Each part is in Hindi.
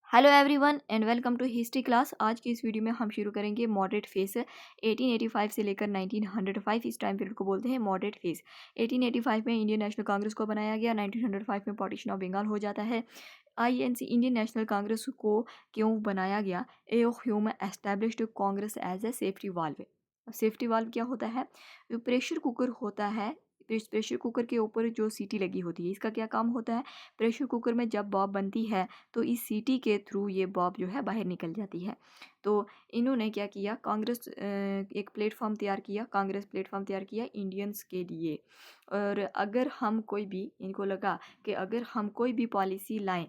Hello everyone and welcome to history class. आज की इस वीडियो में हम शुरू करेंगे मॉडरेट फेस 1885 से लेकर 1905। इस टाइम पीरियड को बोलते हैं मॉडरेट फेस। 1885 में इंडियन नेशनल कांग्रेस को बनाया गया। 1905 में पार्टीशन ऑफ बंगाल हो जाता है। आईएनसी इंडियन नेशनल कांग्रेस को क्यों बनाया गया? A Hume established Congress as a safety valve. Safety valve क्या होता है? प्रेशर कुकर होता है। प्रेशर कुकर के ऊपर जो सीटी लगी होती है, इसका क्या काम होता है? प्रेशर कुकर में जब बॉब बनती है तो इस सीटी के थ्रू ये बॉब जो है बाहर निकल जाती है। तो इन्होंने क्या किया, कांग्रेस एक प्लेटफॉर्म तैयार किया, कांग्रेस प्लेटफॉर्म तैयार किया इंडियंस के लिए। और अगर हम कोई भी, इनको लगा कि अगर हम कोई भी पॉलिसी लाएं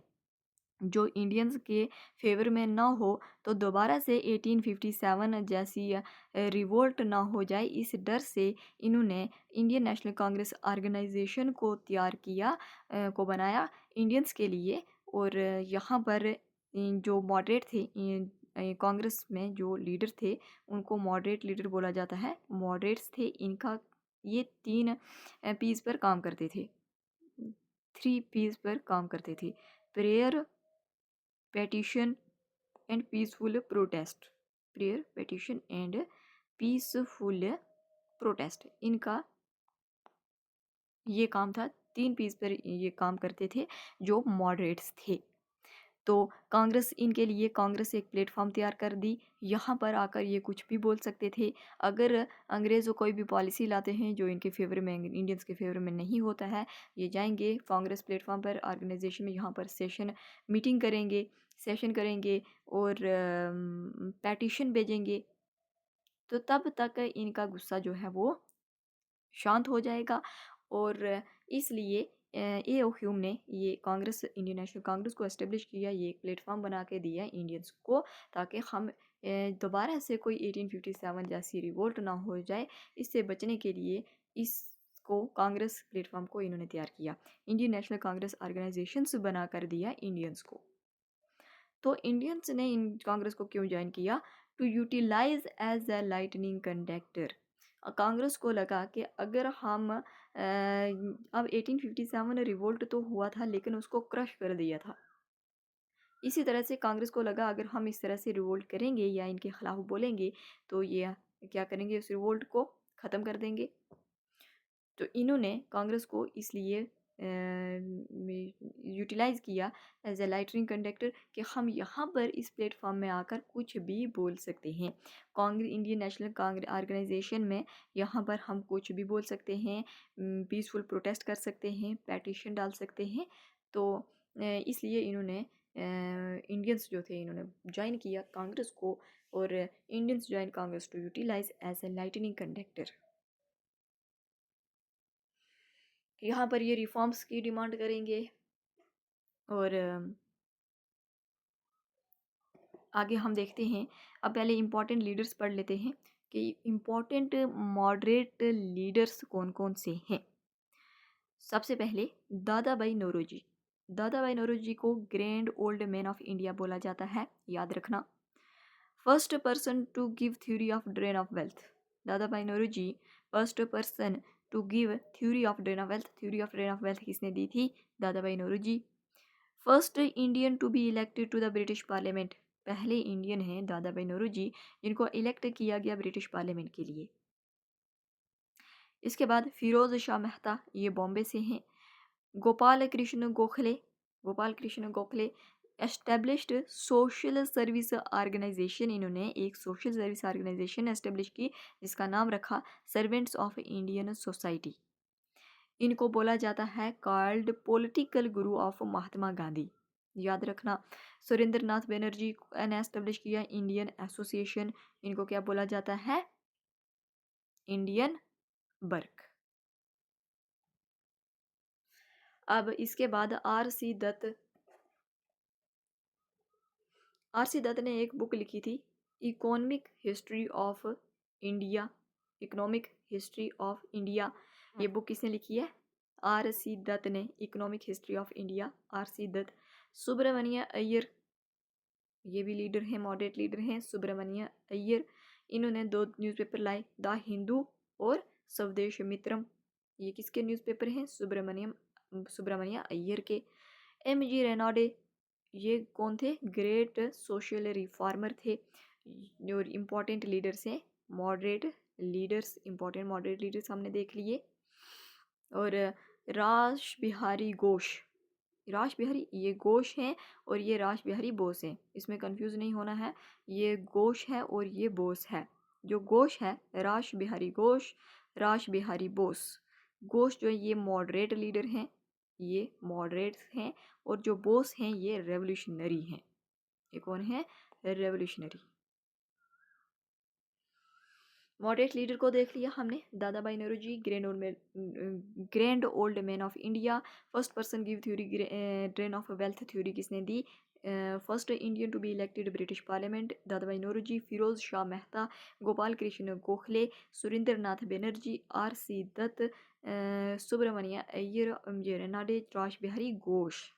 जो इंडियंस के फेवर में ना हो तो दोबारा से 1857 जैसी रिवोल्ट ना हो जाए, इस डर से इन्होंने इंडियन नेशनल कांग्रेस ऑर्गेनाइजेशन को तैयार किया, को बनाया इंडियंस के लिए। और यहाँ पर जो मॉडरेट थे, कांग्रेस में जो लीडर थे उनको मॉडरेट लीडर बोला जाता है। मॉडरेट्स थे इनका, ये 3 पीस पर काम करते थे, 3 पीस पर काम करते थे। Prayer, petition and peaceful protest. Prayer, petition and peaceful protest, इनका ये काम था। 3 पीस पर ये काम करते थे जो मॉडरेट्स थे। तो कांग्रेस इनके लिए, कांग्रेस एक प्लेटफॉर्म तैयार कर दी। यहाँ पर आकर ये कुछ भी बोल सकते थे। अगर अंग्रेज़ कोई भी पॉलिसी लाते हैं जो इनके फेवर में, इंडियंस के फेवर में नहीं होता है, ये जाएंगे कांग्रेस प्लेटफॉर्म पर, ऑर्गेनाइजेशन में, यहाँ पर सेशन मीटिंग करेंगे, सेशन करेंगे और पैटिशन भेजेंगे। तो तब तक इनका गुस्सा जो है वो शांत हो जाएगा। और इसलिए ए ओ ह्यूम ने ये कांग्रेस, इंडियन नेशनल कांग्रेस को एस्टेब्लिश किया, ये एक प्लेटफॉर्म बना के दिया इंडियंस को, ताकि हम दोबारा से कोई 1857 जैसी रिवोल्ट ना हो जाए। इससे बचने के लिए इसको, कांग्रेस प्लेटफॉर्म को इन्होंने तैयार किया। इंडियन नेशनल कांग्रेस ऑर्गेनाइजेशंस बना कर दिया इंडियंस को। तो इंडियंस ने इन कांग्रेस को क्यों ज्वाइन किया? To utilise as a lightning conductor. Congress को लगा कि अगर हम अब 1857 रिवोल्ट तो हुआ था लेकिन उसको क्रश कर दिया था। इसी तरह से कांग्रेस को लगा अगर हम इस तरह से रिवोल्ट करेंगे या इनके खिलाफ बोलेंगे तो ये क्या करेंगे, उस रिवोल्ट को ख़त्म कर देंगे। तो इन्होंने कांग्रेस को इसलिए यूटिलाइज़ किया एज ए लाइटनिंग कंडक्टर कि हम यहाँ पर इस प्लेटफॉर्म में आकर कुछ भी बोल सकते हैं। कांग्रेस, इंडियन नेशनल कांग्रेस ऑर्गेनाइजेशन में यहाँ पर हम कुछ भी बोल सकते हैं, पीसफुल प्रोटेस्ट कर सकते हैं, पैटिशन डाल सकते हैं। तो इसलिए इन्होंने इंडियंस जो थे इन्होंने ज्वाइन किया कांग्रेस को, और Indians join Congress to utilise as a lightning conductor. यहाँ पर ये रिफॉर्म्स की डिमांड करेंगे। और आगे हम देखते हैं। अब पहले इम्पॉर्टेंट लीडर्स पढ़ लेते हैं कि इम्पॉर्टेंट मॉडरेट लीडर्स कौन कौन से हैं। सबसे पहले दादा भाई नौरोजी। दादा भाई नौरोजी को grand old man of India बोला जाता है, याद रखना। First person to give theory of drain of wealth. Dadabhai Naoroji first person to give theory of drain of wealth. Theory of drain of wealth किसने दी थी? Dadabhai Naoroji. First Indian to be elected to the British parliament. पहले इंडियन हैं दादा भाई नौरोजी जिनको इलेक्ट किया गया ब्रिटिश पार्लियामेंट के लिए। इसके बाद फिरोज शाह मेहता, ये बॉम्बे से हैं। Gopal Krishna Gokhale, Gopal Krishna Gokhale established social service organisation. इन्होंने एक सोशल सर्विस ऑर्गेनाइजेशन एस्टेब्लिश की जिसका नाम रखा सर्वेंट्स ऑफ इंडियन सोसाइटी। इनको बोला जाता है called political Guru of Mahatma Gandhi, याद रखना। सुरेंद्र नाथ बनर्जी ने एस्टेब्लिश किया इंडियन एसोसिएशन। इनको क्या बोला जाता है? Indian work. अब इसके बाद आर सी दत्त ने एक बुक लिखी थी, economic history of India. Economic history of India, ये बुक किसने लिखी है? आर सी दत्त ने, economic history of India, R C Dutt. Subramania Iyer, ये भी लीडर हैं, मॉडरेट लीडर हैं, सुब्रमण्य अय्यर। इन्होंने 2 न्यूज़पेपर लाए, द हिंदू और स्वदेश मित्रम। ये किसके न्यूज़पेपर हैं? सुब्रमण्य अय्यर के। एम जी रेनाडे, ये कौन थे? ग्रेट सोशल रिफॉर्मर थे और इम्पोर्टेंट लीडर्स हैं moderate leaders. Important moderate leaders हमने देख लिए। और रास बिहारी घोष, रास बिहारी ये घोष हैं और ये रास बिहारी बोस हैं, इसमें कंफ्यूज नहीं होना है। ये घोष है और ये बोस है। जो घोष है रास बिहारी घोष, रास बिहारी बोस। घोष जो है ये मॉडरेट लीडर हैं, ये मॉडरेट्स हैं, और जो बोस हैं ये रेवोल्यूशनरी हैं। ये कौन है? रेवोल्यूशनरी। मॉडरेट लीडर को देख लिया हमने, Dadabhai Naoroji, grand old man of India. First person give theory, drain of wealth theory किसने दी? First Indian to be elected British parliament, Dadabhai Naoroji. Pherozeshah Mehta, Gopal Krishna Gokhale, Surendranath Banerjee, R C Dutt, Subramania Iyer, नाडे, रास बिहारी घोष।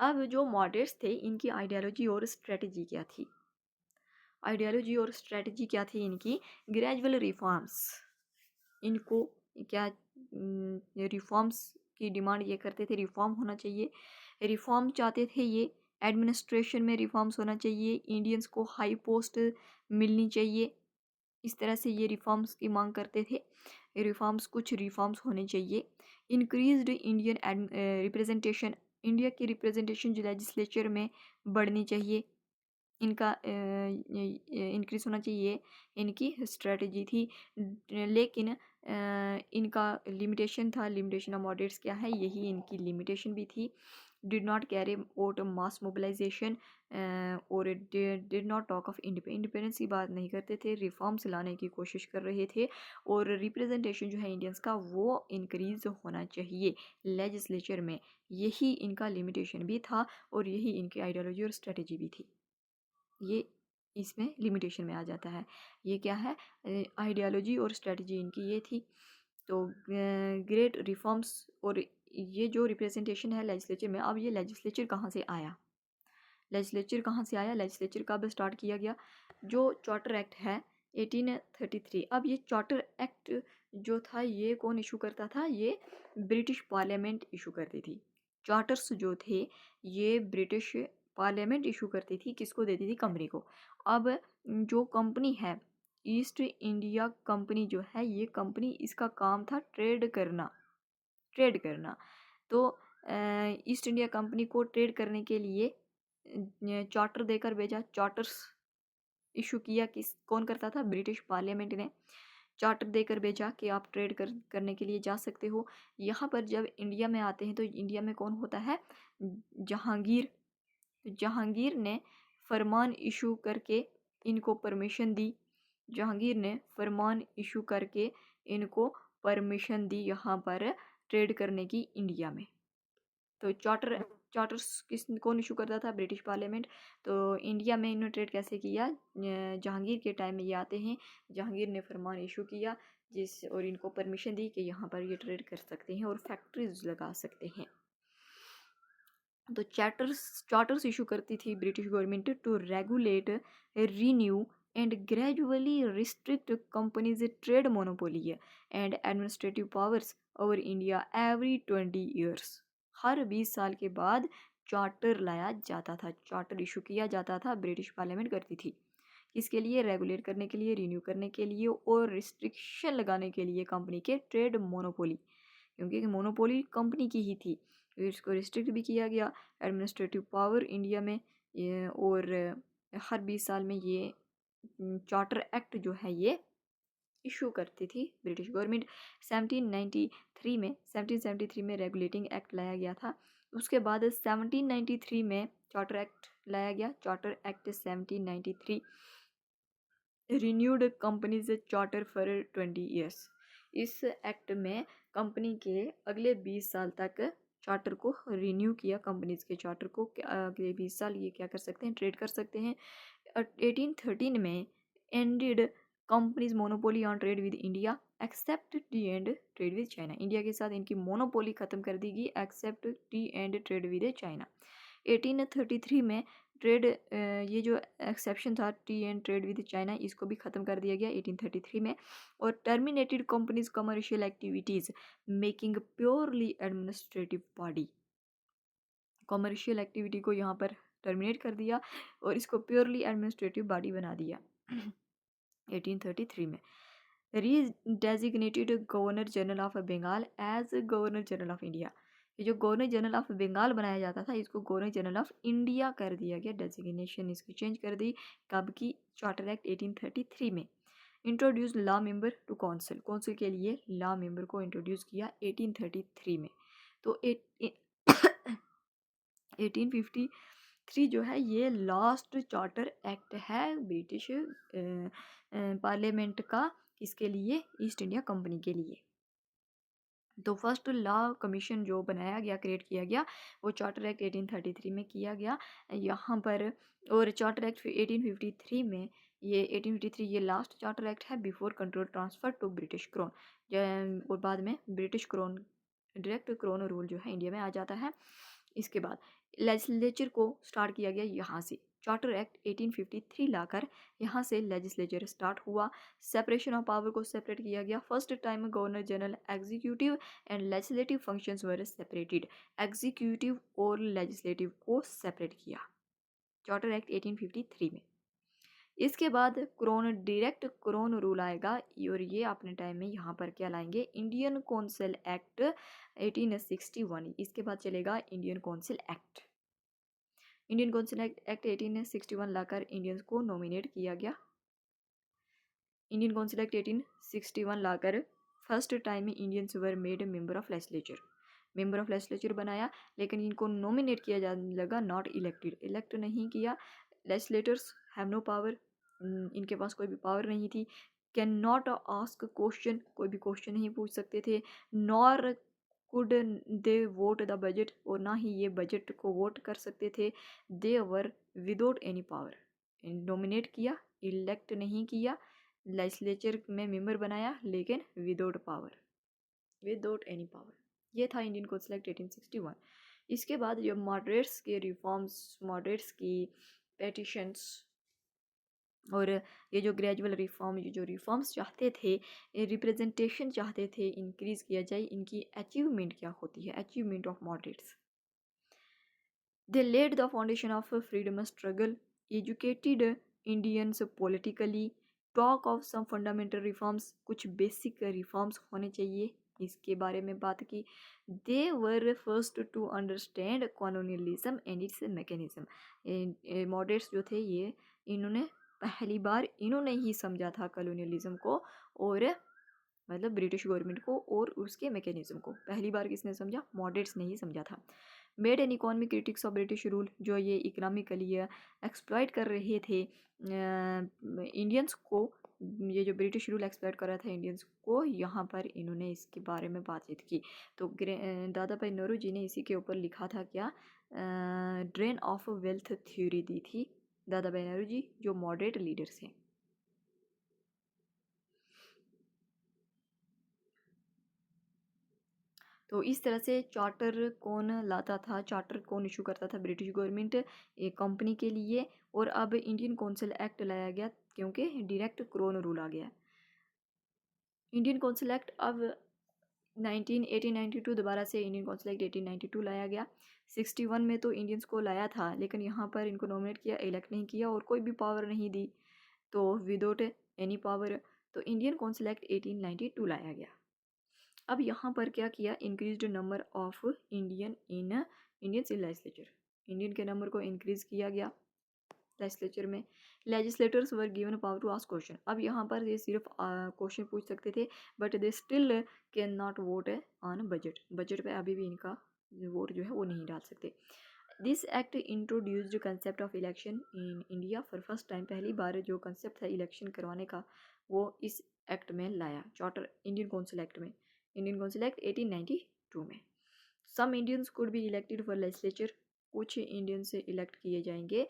अब जो मॉडरेट्स थे इनकी आइडियोलॉजी और स्ट्रेटजी क्या थी? आइडियोलॉजी और स्ट्रेटजी क्या थी इनकी? Gradual reforms. इनको क्या रिफॉर्म्स की डिमांड ये करते थे, रिफॉर्म होना चाहिए। रिफॉर्म चाहते थे ये, एडमिनिस्ट्रेशन में रिफॉर्म्स होना चाहिए, इंडियंस को हाई पोस्ट मिलनी चाहिए। इस तरह से ये रिफॉर्म्स की मांग करते थे। रिफॉर्म्स, कुछ रिफॉर्म्स होने चाहिए। इंक्रीज्ड इंडियन रिप्रेजेंटेशन, इंडिया की रिप्रेजेंटेशन जो लेजिस्लेचर में बढ़नी चाहिए, इनका इंक्रीज होना चाहिए, इनकी स्ट्रेटजी थी। लेकिन इनका लिमिटेशन था। लिमिटेशन ऑफ मॉडरेट्स क्या है? यही इनकी लिमिटेशन भी थी। Did not carry out mass mobilisation और did not talk of independence की बात नहीं करते थे, रिफॉर्म्स लाने की कोशिश कर रहे थे। और रिप्रेजेंटेशन जो है इंडियंस का वो इंक्रीज होना चाहिए लेजिस्लेचर में, यही इनका लिमिटेशन भी था और यही इनकी आइडियोलॉजी और स्ट्रेटजी भी थी। ये इसमें लिमिटेशन में आ जाता है। ये क्या है? आइडियोलॉजी और स्ट्रेटजी इनकी ये थी। तो ग्रेट रिफॉर्म्स और ये जो रिप्रेजेंटेशन है लेजिस्लेचर में, अब ये लेजिस्लेचर कहाँ से आया? लेजिस्लेचर कहाँ से आया? लेजिस्लेचर कब स्टार्ट किया गया? जो चार्टर एक्ट है 1833। अब ये चार्टर एक्ट जो था ये कौन इशू करता था? ये ब्रिटिश पार्लियामेंट इशू करती थी। चार्टर्स जो थे ये ब्रिटिश पार्लियामेंट इशू करती थी, किसको देती थी? कंपनी को। अब जो कंपनी है ईस्ट इंडिया कंपनी जो है, ये कंपनी इसका काम था ट्रेड करना, ट्रेड करना। तो ईस्ट इंडिया कंपनी को ट्रेड करने के लिए चार्टर देकर भेजा। चार्टर्स इशू किया किस कौन करता था? ब्रिटिश पार्लियामेंट ने चार्टर देकर भेजा कि आप ट्रेड करने के लिए जा सकते हो। यहाँ पर जब इंडिया में आते हैं तो इंडिया में कौन होता है? जहांगीर। जहांगीर ने फरमान इशू करके इनको परमिशन दी। जहांगीर ने फरमान इशू करके इनको परमिशन दी यहाँ पर ट्रेड करने की इंडिया में। तो चार्टर्स कौन इशू करता था? British parliament. तो इंडिया में इन्होंने ट्रेड कैसे किया? जहांगीर के टाइम में ये आते हैं, जहांगीर ने फरमान इशू किया जिस और इनको परमिशन दी कि यहाँ पर ये ट्रेड कर सकते हैं और फैक्ट्रीज लगा सकते हैं। तो चार्टर्स इशू करती थी British government to regulate, renew and gradually restrict companies trade monopoly and administrative powers over India every 20 years. हर 20 साल के बाद चार्टर लाया जाता था, चार्टर इशू किया जाता था, ब्रिटिश पार्लियामेंट करती थी। इसके लिए रेगुलेट करने के लिए, रिन्यू करने के लिए और रिस्ट्रिक्शन लगाने के लिए कंपनी के ट्रेड मोनोपोली, क्योंकि मोनोपोली कंपनी की ही थी, इसको रिस्ट्रिक्ट भी किया गया। एडमिनिस्ट्रेटिव पावर इंडिया में और हर 20 साल में ये चार्टर एक्ट जो है ये इशू करती थी ब्रिटिश गवर्नमेंट। 1793 में रेगुलेटिंग एक्ट लाया गया था। उसके बाद 1793 में चार्टर एक्ट लाया गया, charter act 1793 renewed companies charter for 20 years. इस एक्ट में कंपनी के अगले 20 साल तक चार्टर को रिन्यू किया, कंपनीज के चार्टर को अगले 20 साल ये क्या कर सकते हैं? ट्रेड कर सकते हैं। 1813 में ended company's monopoly on trade with India except tea and trade with China. India के साथ इनकी मोनोपोली खत्म कर दी गई except tea and trade with China. 1833 में ट्रेड ये जो एक्सेप्शन था tea and trade with China, इसको भी ख़त्म कर दिया गया 1833 में। और terminated company's commercial activities making purely administrative body, commercial activity को यहाँ पर टर्मिनेट कर दिया और इसको प्योरली एडमिनिस्ट्रेटिव बॉडी बना दिया 1833 में। Redesignated governor general of Bengal as governor general of India, ये जो गवर्नर जनरल ऑफ बंगाल बनाया जाता था इसको गवर्नर जनरल ऑफ इंडिया कर दिया गया, डेजिग्नेशन इसकी चेंज कर दी। कब की? चार्टर एक्ट 1833 में। Introduce law member to council, council के लिए लॉ मेंबर को इंट्रोड्यूस किया 1833 में। तो 1853 जो है ये लास्ट चार्टर एक्ट है ब्रिटिश पार्लियामेंट का, किसके लिए? ईस्ट इंडिया कंपनी के लिए। तो फर्स्ट लॉ कमीशन जो बनाया गया, क्रिएट किया गया, वो चार्टर एक्ट 1833 में किया गया यहाँ पर। और चार्टर एक्ट 1853 में, ये 1853 ये लास्ट चार्टर एक्ट है before control transfer to British crown, और बाद में British crown, direct crown rule जो है इंडिया में आ जाता है। इसके बाद लेजिस्लेचर को स्टार्ट किया गया यहाँ से, चार्टर एक्ट 1853 लाकर यहाँ से लेजिस्लेचर स्टार्ट हुआ। सेपरेशन ऑफ पावर को सेपरेट किया गया। First time governor general executive and legislative functions were separated, executive और लेजिस्लेटिव को सेपरेट किया चार्टर एक्ट 1853 में। इसके बाद क्रोन, डायरेक्ट क्रोन रूल आएगा और ये अपने टाइम में यहाँ पर क्या लाएंगे? Indian council act 1861। इसके बाद चलेगा Indian council act. Indian council act 1861 लाकर इंडियंस को नॉमिनेट किया गया। इंडियन कौंसिल एक्ट 1861 लाकर फर्स्ट टाइम में Indians were made member of legislature, member of legislature बनाया, लेकिन इनको नॉमिनेट किया जाने लगा, नॉट इलेक्टेड, इलेक्ट नहीं किया। लेजिस्लेटर्स हैव नो पावर, इनके पास कोई भी पावर नहीं थी। कैन नॉट आस्क क्वेश्चन, कोई भी क्वेश्चन नहीं पूछ सकते थे। Nor could they vote the budget, और ना ही ये बजट को वोट कर सकते थे। दे वर विदाउट एनी पावर, नॉमिनेट किया, इलेक्ट नहीं किया, लेजिस्लेचर में मेंबर बनाया, लेकिन without power, without any power. ये था इंडियन कौंसिल एक्ट 1861। इसके बाद जो मॉडरेट्स के रिफॉर्म्स, मॉडरेट्स की पेटिशंस और ये जो ग्रेजुअल रिफॉर्म, ये जो रिफॉर्म्स चाहते थे, रिप्रेजेंटेशन चाहते थे इंक्रीज किया जाए, इनकी अचीवमेंट क्या होती है? Achievement of moderates, they laid the foundation of freedom struggle, educated Indians politically, talk of some fundamental reforms, कुछ बेसिक रिफॉर्म्स होने चाहिए, इसके बारे में बात की। They were first to understand colonialism and its mechanism, moderates जो थे ये, इन्होंने पहली बार इन्होंने ही समझा था कॉलोनियलिज्म को, और मतलब ब्रिटिश गवर्नमेंट को और उसके मैकेनिज्म को पहली बार किसने समझा? मॉडरेट्स ने ही समझा था। Made an economic critics of British rule, जो ये इकोनॉमिकली एक्सप्लॉइट कर रहे थे इंडियंस को, ये जो ब्रिटिश रूल एक्सप्लॉइट कर रहा था इंडियंस को, यहाँ पर इन्होंने इसके बारे में बातचीत की। तो दादा भाई नौरोजी जी ने इसी के ऊपर लिखा था क्या? ड्रेन ऑफ वेल्थ थ्योरी दी थी दादा भाई नौरोजी जी, जो मॉडरेट लीडर्स हैं। तो इस तरह से चार्टर कौन लाता था? चार्टर कौन इशू करता था? ब्रिटिश गवर्नमेंट एक कंपनी के लिए। और अब इंडियन कौंसिल एक्ट लाया गया क्योंकि डायरेक्ट क्रोन रूल आ गया। इंडियन कौंसिल एक्ट अब 1892 दोबारा से इंडियन कौंसिल एक्ट 1892 लाया गया। 61 में तो इंडियंस को लाया था, लेकिन यहाँ पर इनको नॉमिनेट किया, इलेक्ट नहीं किया और कोई भी पावर नहीं दी, तो विदाउट एनी पावर। तो इंडियन कौंसिल एक्ट 1892 लाया गया। अब यहाँ पर क्या किया? Increased number of Indians in legislature, Indian के नंबर को इंक्रीज किया गया लेजिस्लेचर में। Legislators were given power to ask question, अब यहाँ पर ये सिर्फ क्वेश्चन पूछ सकते थे, but they still can not vote on budget, budget पे अभी भी इनका वोट जो है वो नहीं डाल सकते। This act introduced concept of election in India for first time, पहली बार जो कंसेप्ट था इलेक्शन करवाने का वो इस एक्ट में लाया, चार्टर इंडियन कौंसिल एक्ट में, इंडियन कौंसिल एक्ट 1892 में। Some Indians could be elected for legislature, कुछ इंडियन से इलेक्ट किए जाएंगे,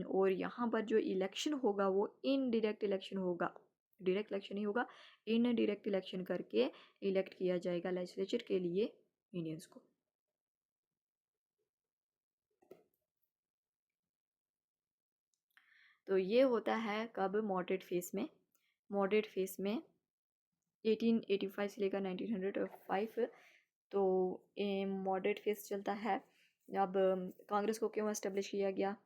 और यहाँ पर जो इलेक्शन होगा वो इनडायरेक्ट इलेक्शन होगा, डायरेक्ट इलेक्शन नहीं होगा, इनडायरेक्ट इलेक्शन करके इलेक्ट किया जाएगा लेजिस्लेचर के लिए इंडियंस को। तो ये होता है कब, मॉडरेट फेस में। मॉडरेट फेस में 1885 से लेकर 1905, तो मॉडरेट फेस चलता है। अब कांग्रेस को क्यों एस्टेब्लिश किया गया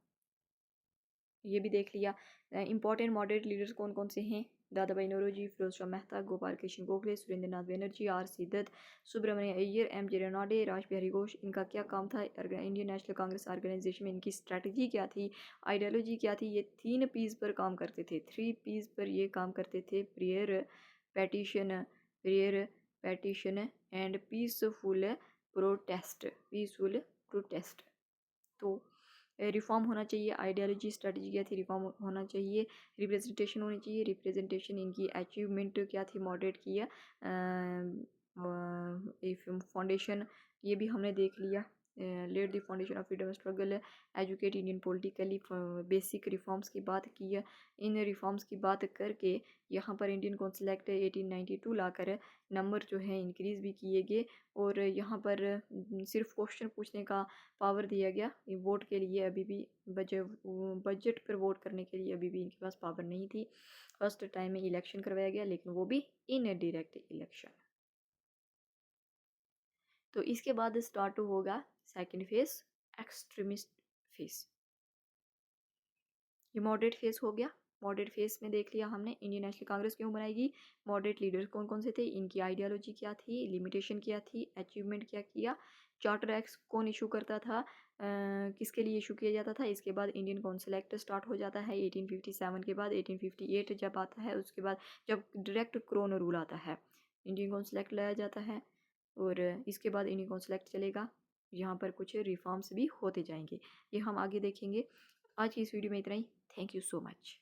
ये भी देख लिया। इंपॉर्टेंट मॉडरेट लीडर्स कौन कौन से हैं, Dadabhai Naoroji, Pherozeshah Mehta, Gopal Krishna Gokhale, Surendranath Banerjee, R C Dutt, Subramania Iyer, M J Ranade, Raj Behari Ghosh. इनका क्या काम था इंडियन नेशनल कांग्रेस ऑर्गेनाइजेशन में, इनकी स्ट्रैटेजी क्या थी, आइडियोलॉजी क्या थी। ये 3 पीस पर काम करते थे, 3 पीस पर ये काम करते थे, petition prayer petition and peaceful protest. तो रिफॉर्म होना चाहिए, आइडियोलॉजी स्ट्रेटजी क्या थी, रिफॉर्म होना चाहिए, रिप्रेजेंटेशन होनी चाहिए, रिप्रेजेंटेशन इनकी अचीवमेंट क्या थी, मॉडरेट किया, फाउंडेशन ये भी हमने देख लिया। Laid the foundation of freedom struggle, educate Indian politically, basic reforms की बात की है। इन रिफॉर्म्स की बात करके यहाँ पर इंडियन काउंसिल एक्ट 1892 लाकर नंबर जो है इंक्रीज़ भी किए गए, और यहाँ पर सिर्फ क्वेश्चन पूछने का पावर दिया गया। वोट के लिए अभी भी बजट पर वोट करने के लिए अभी भी इनके पास पावर नहीं थी। फर्स्ट टाइम में इलेक्शन करवाया गया, लेकिन वो भी इन डायरेक्ट इलेक्शन। तो इसके बाद स्टार्ट होगा सेकंड फेज, एक्सट्रीमिस्ट फेज। ये मॉडरेट फेज हो गया। मॉडरेट फेज में देख लिया हमने इंडियन नेशनल कांग्रेस क्यों बनाएगी, मॉडरेट लीडर्स कौन कौन से थे, इनकी आइडियोलॉजी क्या थी, लिमिटेशन क्या थी, अचीवमेंट क्या किया, चार्टर एक्ट कौन इशू करता था, किसके लिए इशू किया जाता था। इसके बाद इंडियन काउंसिल एक्ट स्टार्ट हो जाता है 1857 के बाद। 1858 जब आता है उसके बाद जब डायरेक्ट क्रोन रूल आता है, इंडियन काउंसिल एक्ट लाया जाता है, और इसके बाद इंडियन काउंसिल एक्ट चलेगा। यहाँ पर कुछ रिफॉर्म्स भी होते जाएंगे, ये हम आगे देखेंगे। आज की इस वीडियो में इतना ही। Thank you so much.